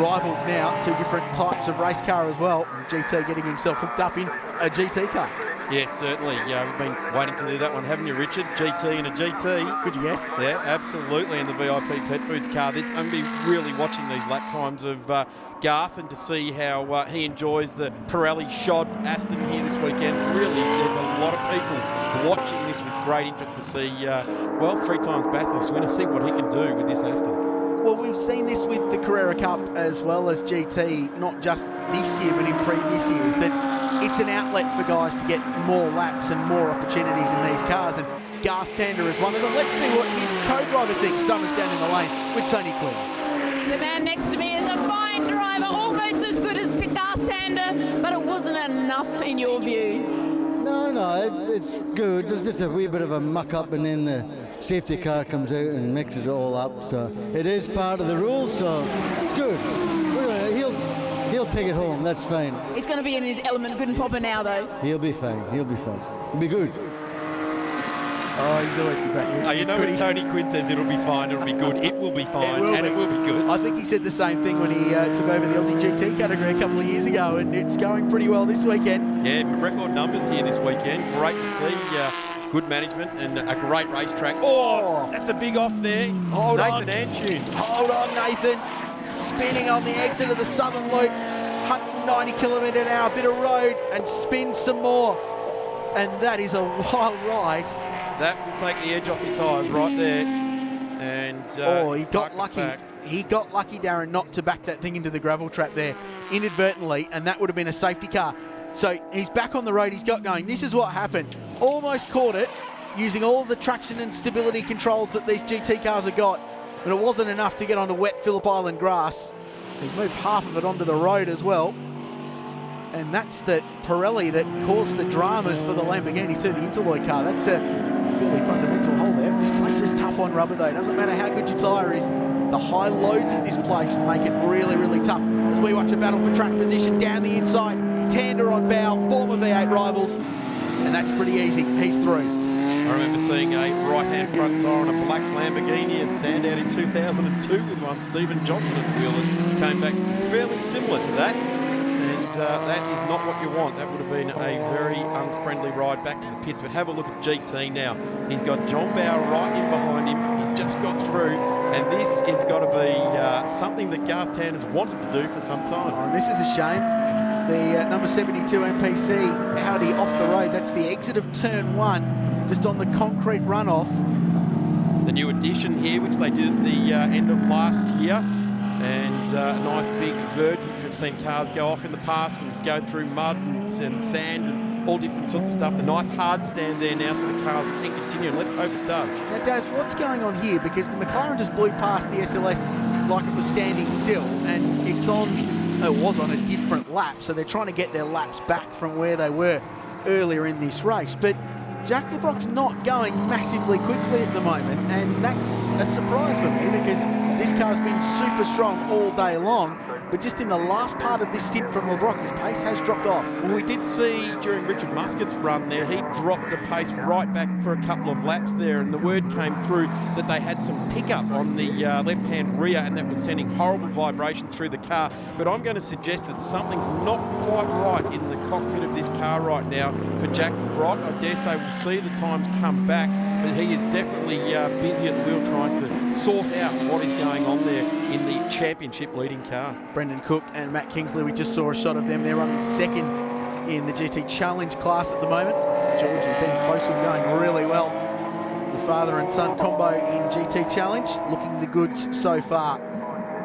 Rivals now, 2 different types of race car as well. And GT getting himself hooked up in a GT car. Yes, certainly. We've been waiting to do that one, haven't you, Richard? GT and a GT. Good guess. Yeah, absolutely. In the VIP Pet Foods car. I'm going to be really watching these lap times of Garth and to see how he enjoys the Pirelli shod Aston here this weekend. Really, there's a lot of people watching this with great interest to see, 3 times Bathurst winner, see what he can do with this Aston. Well, we've seen this with the Carrera Cup as well as GT, not just this year but in previous years, that it's an outlet for guys to get more laps and more opportunities in these cars, and Garth Tander is one of them. Let's see what his co-driver thinks. Summers down in the lane with Tony Quinn. The man next to me is a fine driver, almost as good as Garth Tander, but it wasn't enough in your view. No, it's good. There's just a wee bit of a muck-up, and then the safety car comes out and mixes it all up. So it is part of the rules, so it's good. He'll take it home, that's fine. He's going to be in his element, good and proper now, though. He'll be fine, He'll be good. Oh, he's always good back here. You know when Tony Quinn says it'll be fine, it'll be good, it will be fine, it will be good. I think he said the same thing when he took over the Aussie GT category a couple of years ago, and it's going pretty well this weekend. Yeah, record numbers here this weekend. Great to see. Good management and a great racetrack. Oh, that's a big off there. Nathan Antunes. Hold on, Nathan. Spinning on the exit of the Southern Loop. 190 kilometre an hour, bit of road, and spins some more. And that is a wild ride. That will take the edge off your tyres right there. And he got lucky. He got lucky, Darren, not to back that thing into the gravel trap there inadvertently, and that would have been a safety car. So he's back on the road, he's got going. This is what happened. Almost caught it, using all the traction and stability controls that these GT cars have got, but it wasn't enough to get onto wet Phillip Island grass. He's moved half of it onto the road as well. And that's the Pirelli that caused the dramas for the Lamborghini too, the Interloy car. That's a fairly fundamental hole there. This place is tough on rubber though. Doesn't matter how good your tyre is. The high loads at this place make it really, really tough. As we watch a battle for track position down the inside. Tander on bow, former V8 rivals. And that's pretty easy. He's through. I remember seeing a right-hand front tyre on a black Lamborghini in Sandown in 2002 with one Stephen Johnson at the wheel that came back fairly similar to that. That is not what you want. That would have been a very unfriendly ride back to the pits. But have a look at GT now. He's got John Bauer right in behind him. He's just got through. And this has got to be something that Garth Tander's wanted to do for some time. Oh, this is a shame. The number 72 MPC Audi off the road. That's the exit of turn 1, just on the concrete runoff. The new addition here, which they did at the end of last year. And a nice big verge, which we've seen cars go off in the past and go through mud and sand and all different sorts of stuff. The nice hard stand there now so the cars can continue, and let's hope it does. Now, Daz, what's going on here? Because the McLaren just blew past the SLS like it was standing still, and it was on a different lap, so they're trying to get their laps back from where they were earlier in this race. But Jack Le Broc's not going massively quickly at the moment, and that's a surprise for me because this car's been super strong all day long, but just in the last part of this stint from Le Broc, his pace has dropped off. Well, we did see during Richard Muscat's run there, he dropped the pace right back for a couple of laps there, and the word came through that they had some pickup on the left-hand rear, and that was sending horrible vibrations through the car. But I'm going to suggest that something's not quite right in the cockpit of this car right now for Jack Le Broc. I dare say we'll see the times come back, but he is definitely busy at the wheel trying to sort out what is going on there in the championship leading car. Brendan Cook and Matt Kingsley, we just saw a shot of them. They're running second in the GT Challenge class at the moment. George and Ben Fossel going really well. The father and son combo in GT Challenge, looking the goods so far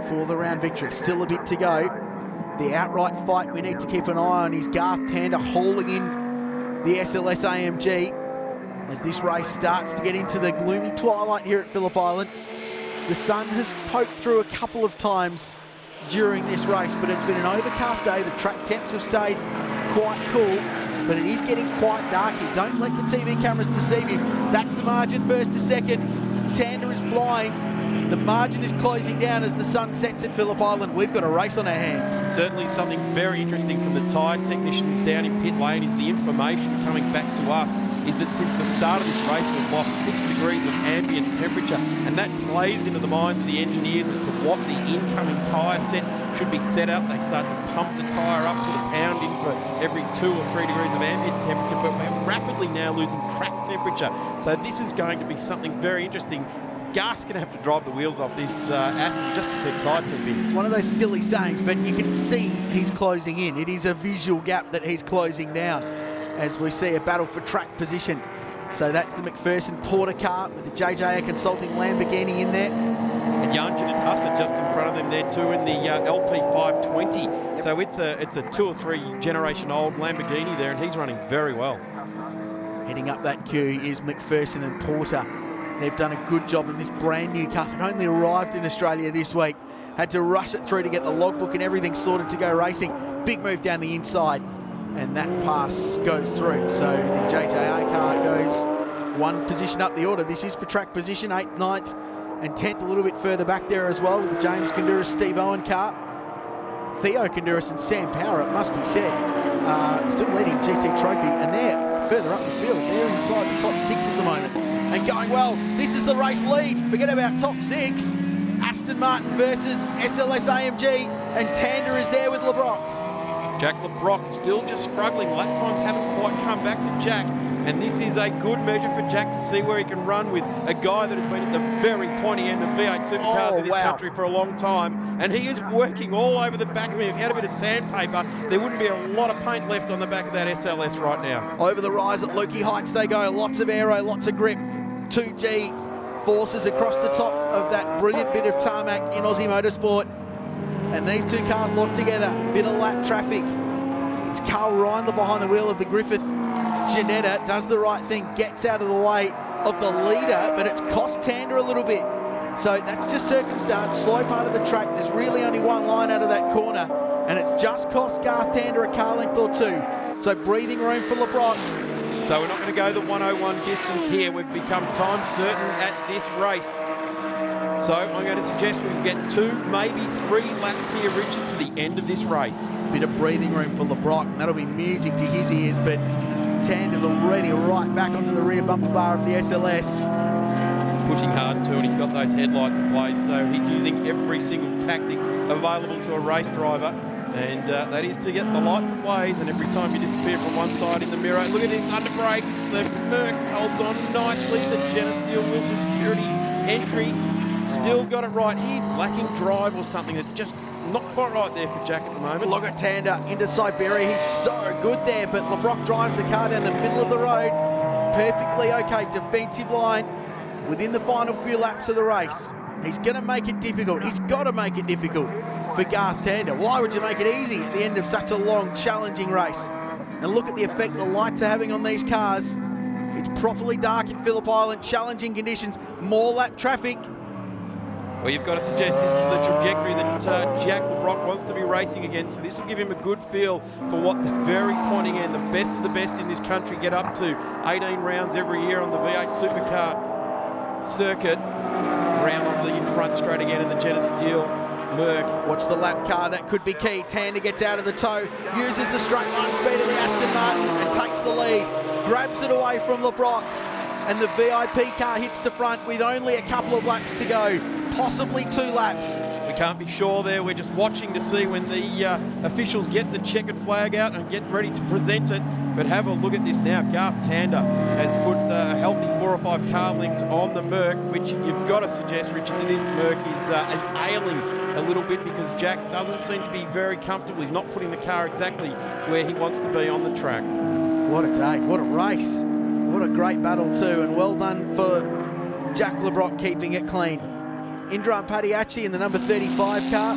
for the round victory. Still a bit to go. The outright fight we need to keep an eye on is Garth Tander hauling in the SLS AMG as this race starts to get into the gloomy twilight here at Phillip Island. The sun has poked through a couple of times during this race, but it's been an overcast day. The track temps have stayed quite cool, but it is getting quite dark here. Don't let the TV cameras deceive you. That's the margin first to second. Tander is flying. The margin is closing down as the sun sets at Phillip Island. We've got a race on our hands. Certainly something very interesting from the tyre technicians down in pit lane is the information coming back to us is that since the start of this race we've lost 6 degrees of ambient temperature, and that plays into the minds of the engineers as to what the incoming tyre set should be set up. They start to pump the tyre up, put a pound in for every 2 or 3 degrees of ambient temperature, but we're rapidly now losing track temperature. So this is going to be something very interesting. Garth's going to have to drive the wheels off this Aston just to keep tyre temp in. It's one of those silly sayings, but you can see he's closing in. It is a visual gap that he's closing down as we see a battle for track position. So that's the McPherson Porter car with the JJA Consulting Lamborghini in there. And Janssen and Hussett just in front of them there too in the LP520. Yep. So it's a 2 or 3 generation old Lamborghini there, and he's running very well. Heading up that queue is McPherson and Porter. They've done a good job in this brand new car that only arrived in Australia this week. Had to rush it through to get the logbook and everything sorted to go racing. Big move down the inside, and that pass goes through. So the JJA car goes 1 position up the order. This is for track position, 8th, 9th, and 10th a little bit further back there as well with the James Kanduras, Steve Owen car. Theo Kanduras and Sam Power, it must be said, still leading GT Trophy, and they're further up the field. They're inside the top 6 at the moment. And going well. This is the race lead. Forget about top 6. Aston Martin versus SLS AMG, and Tander is there with Le Broc. Jack Le Broc still just struggling. Lap times haven't quite come back to Jack, and this is a good measure for Jack to see where he can run with a guy that has been at the very pointy end of V8 supercars in this country for a long time, and he is working all over the back of him. If he had a bit of sandpaper, there wouldn't be a lot of paint left on the back of that SLS right now. Over the rise at Lukey Heights they go. Lots of aero, lots of grip. 2G forces across the top of that brilliant bit of tarmac in Aussie Motorsport. And these two cars locked together. Bit of lap traffic. It's Carl Reindler behind the wheel of the Griffith Ginetta. Does the right thing, gets out of the way of the leader, but it's cost Tander a little bit. So that's just circumstance, slow part of the track. There's really only one line out of that corner, and it's just cost Garth Tander a car length or two. So breathing room for LeBron. So we're not going to go the 101 distance here. We've become time certain at this race. So I'm going to suggest we get 2, maybe 3 laps here, Richard, to the end of this race. Bit of breathing room for LeBron. That'll be music to his ears, but Tander's already right back onto the rear bumper bar of the SLS. Pushing hard too, and he's got those headlights in place, so he's using every single tactic available to a race driver, and that is to get the lights ablaze, and every time you disappear from one side in the mirror. Look at this, under brakes, the Merc holds on nicely. The Jenna Steele Wilson security entry still got it right. He's lacking drive or something. That's just not quite right there for Jack at the moment. Look at Tander into Siberia. He's so good there, but LeBrock drives the car down the middle of the road. Perfectly okay, defensive line within the final few laps of the race. He's going to make it difficult. He's got to make it difficult for Garth Tander. Why would you make it easy at the end of such a long, challenging race? And look at the effect the lights are having on these cars. It's properly dark at Phillip Island, challenging conditions, more lap traffic. Well, you've got to suggest this is the trajectory that Jack LeBrock wants to be racing against. So this will give him a good feel for what the very pointing end, the best of the best in this country, get up to. 18 rounds every year on the V8 Supercar circuit. Round on the front straight again in the Jenna Steele Merc. Watch the lap car, that could be key. Tander gets out of the tow, uses the straight line speed of the Aston Martin and takes the lead. Grabs it away from LeBrock, and the VIP car hits the front with only a couple of laps to go. Possibly 2 laps. We can't be sure there. We're just watching to see when the officials get the checkered flag out and get ready to present it. But have a look at this now. Garth Tander has put a healthy 4 or 5 car lengths on the Merc, which you've got to suggest, Richard, that this Merc is ailing a little bit because Jack doesn't seem to be very comfortable. He's not putting the car exactly where he wants to be on the track. What a day, what a race. What a great battle too, and well done for Jack LeBrock keeping it clean. Indra Padiachi in the number 35 car.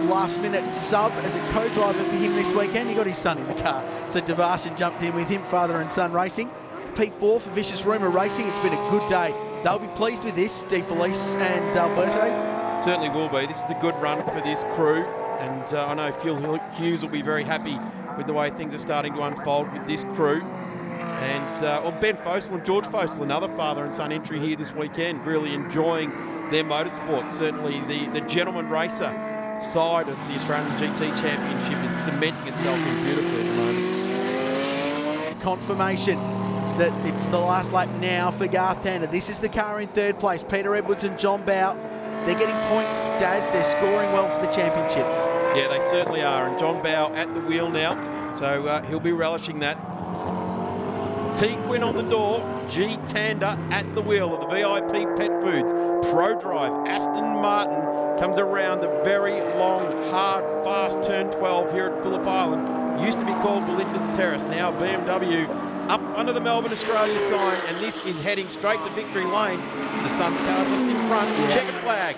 Last minute sub as a co-driver for him this weekend. He got his son in the car, so Devarshan jumped in with him, father and son racing. P4 for Vicious Rumour Racing. It's been a good day. They'll be pleased with this, De Felice and Alberto. Certainly will be. This is a good run for this crew, and I know Phil Hughes will be very happy with the way things are starting to unfold with this crew. And Ben Fosel and George Fosel, another father and son entry here this weekend, really enjoying their motorsport. Certainly the gentleman racer side of the Australian GT Championship is cementing itself in beautifully at the moment. Confirmation that it's the last lap now for Garth Tander. This is the car in 3rd place. Peter Edwards and John Bow. They're getting points, Daz. They're scoring well for the championship. Yeah, they certainly are. And John Bow at the wheel now, so he'll be relishing that. T Quinn on the door, G Tander at the wheel of the VIP Pet Foods Pro Drive Aston Martin comes around the very long, hard, fast turn 12 here at Phillip Island. Used to be called Belinda's Terrace, now BMW, up under the Melbourne Australia sign, and this is heading straight to victory lane. The Suns car just in front, checkered flag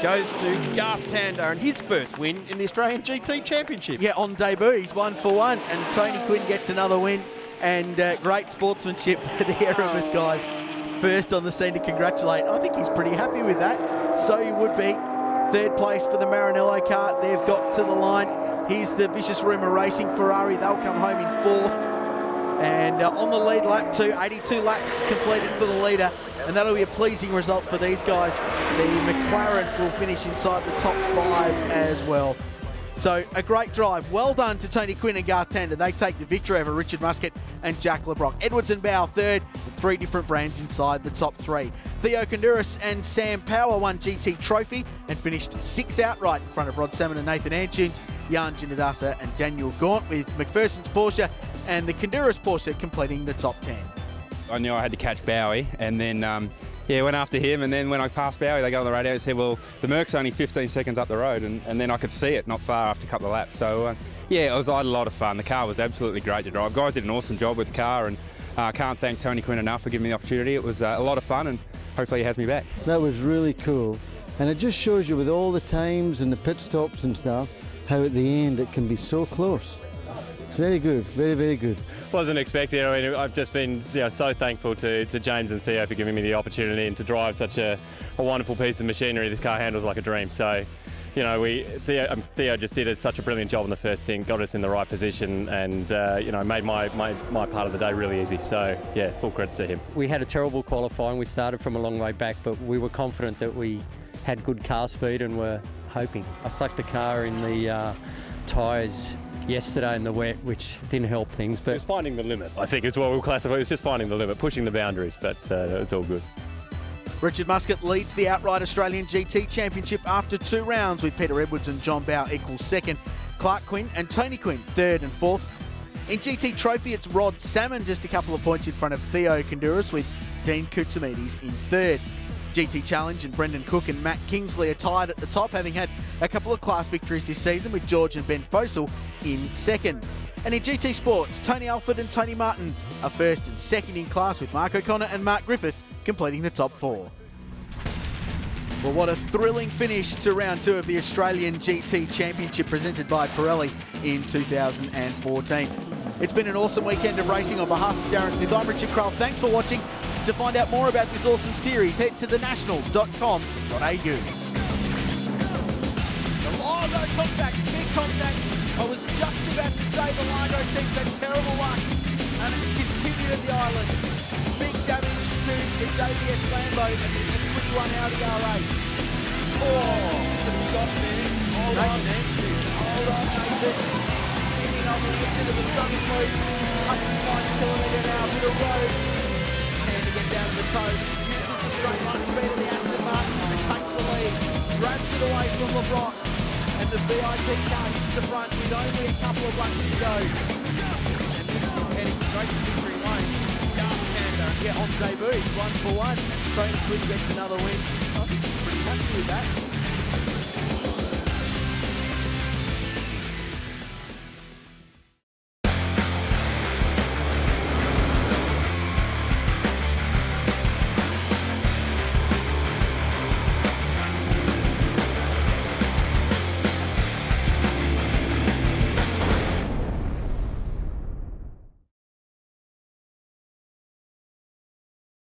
goes to Garth Tander and his first win in the Australian GT Championship. Yeah, on debut, he's 1 for 1, and Tony Quinn gets another win. And great sportsmanship for the Erebus guys. First on the scene to congratulate. I think he's pretty happy with that. So he would be. 3rd place for the Maranello car. They've got to the line. Here's the Vicious Rumour Racing Ferrari. They'll come home in 4th. And on the lead lap 2, 82 laps completed for the leader. And that'll be a pleasing result for these guys. The McLaren will finish inside the top 5 as well. So a great drive. Well done to Tony Quinn and Garth Tander. They take the victory over Richard Muscat and Jack LeBrock. Edwards and Bow 3rd, with 3 different brands inside the top 3. Theo Konduras and Sam Power won GT Trophy and finished 6 outright in front of Rod Salmon and Nathan Antunes, Jan Ginadasa and Daniel Gaunt, with McPherson's Porsche and the Konduras Porsche completing the top 10. I knew I had to catch Bowie, and then went after him, and then when I passed Bowie, they got on the radio and said, well, the Merc's only 15 seconds up the road, and then I could see it not far after a couple of laps. So, I had a lot of fun. The car was absolutely great to drive. Guys did an awesome job with the car, and I can't thank Tony Quinn enough for giving me the opportunity. It was a lot of fun, and hopefully he has me back. That was really cool. And it just shows you with all the times and the pit stops and stuff, how at the end it can be so close. very good, very, very good. Wasn't expecting it. I mean, I've just been so thankful to James and Theo for giving me the opportunity and to drive such a wonderful piece of machinery. This car handles like a dream. So, Theo just did such a brilliant job on the first stint, got us in the right position, and made my part of the day really easy. So yeah, full credit to him. We had a terrible qualifying. We started from a long way back, but we were confident that we had good car speed and were hoping. I stuck the car in the tyres yesterday in the wet, which didn't help things. But it was finding the limit, I think, is what we'll classify. It was just finding the limit, pushing the boundaries, but it's all good. Richard Muscat leads the outright Australian GT Championship after 2 rounds, with Peter Edwards and John Bowe equal second, Clark Quinn and Tony Quinn third and fourth. In GT Trophy, it's Rod Salmon just a couple of points in front of Theo Kountouris, with Dean Koutsoumides in third. GT Challenge and Brendan Cook and Matt Kingsley are tied at the top, having had a couple of class victories this season, with George and Ben Fossel in second. And in GT Sports, Tony Alford and Tony Martin are first and second in class, with Mark O'Connor and Mark Griffith completing the top 4. Well, what a thrilling finish to round 2 of the Australian GT Championship presented by Pirelli in 2014. It's been an awesome weekend of racing. On behalf of Darren Smith, I'm Richard Krull. Thanks for watching. To find out more about this awesome series, head to thenationals.com.au. Oh, no contact, big contact. I was just about to say the Largo team's had terrible luck, and it's continued at the island. Big damage to its ABS Lambo and the 21 Audi R8. Oh, you got there. Hold on, Nathan. Spinning on the edge of the southern loop. 109km an hour, bit of road. To get down to the toe, uses the straight line speed of the Aston Martin and takes the lead, grabs it away from LeBron, and the VIP car hits the front with only a couple of laps to go. And this is heading straight to victory lane. On debut, 1 for 1. Tony Quinn gets another win. I think he's pretty happy with that.